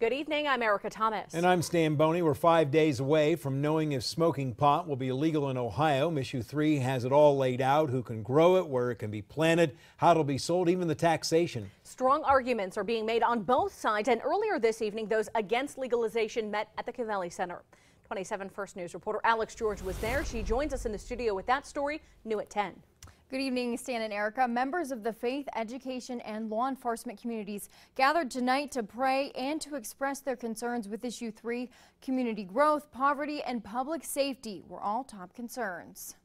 Good evening, I'm Erica Thomas. And I'm Stan Boney. We're 5 days away from knowing if smoking pot will be illegal in Ohio. Issue 3 has it all laid out: who can grow it, where it can be planted, how it'll be sold, even the taxation. Strong arguments are being made on both sides, and earlier this evening, those against legalization met at the Covelli Centre. 27 First News reporter Alex George was there. She joins us in the studio with that story, new at 10. Good evening, Stan and Erica. Members of the faith, education, and law enforcement communities gathered tonight to pray and to express their concerns with Issue 3. Community growth, poverty, and public safety were all top concerns.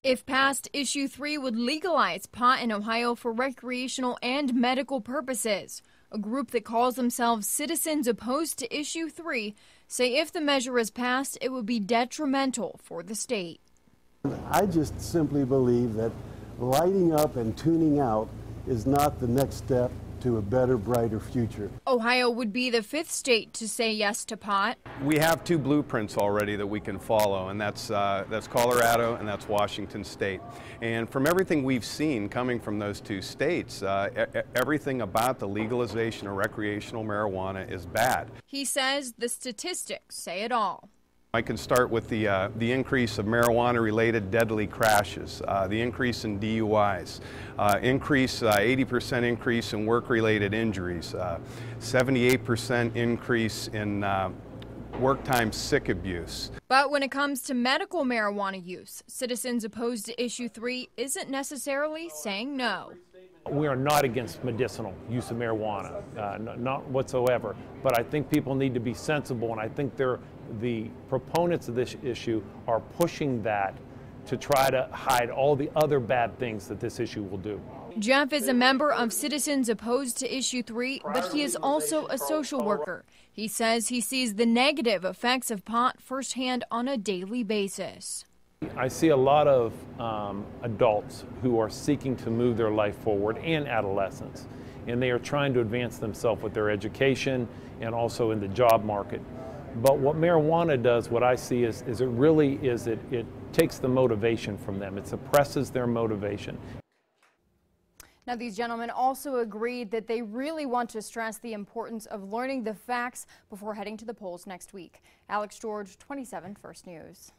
If passed, Issue 3 would legalize pot in Ohio for recreational and medical purposes. A group that calls themselves Citizens Opposed to Issue 3 say if the measure is passed, it would be detrimental for the state. I just simply believe that lighting up and tuning out is not the next step to a better, brighter future. Ohio would be the 5th state to say yes to pot. We have 2 blueprints already that we can follow, and that's Colorado and that's Washington State. And from everything we've seen coming from those 2 states, everything about the legalization of recreational marijuana is bad. He says the statistics say it all. I can start with the increase of marijuana-related deadly crashes, the increase in DUIs, 80% increase in work-related injuries, 78% increase in work time sick abuse. But when it comes to medical marijuana use, Citizens Opposed to Issue 3 isn't necessarily saying no. We are not against medicinal use of marijuana, not whatsoever. But I think people need to be sensible, and I think the proponents of this issue are pushing that to try to hide all the other bad things that this issue will do. Jeff is a member of Citizens Opposed to Issue 3, but he is also a social worker. He says he sees the negative effects of pot firsthand on a daily basis. I see a lot of adults who are seeking to move their life forward, and adolescents, and they are trying to advance themselves with their education and also in the job market. But what marijuana does, what I see is it takes the motivation from them. It suppresses their motivation. Now, these gentlemen also agreed that they really want to stress the importance of learning the facts before heading to the polls next week. Alex George, 27 First News.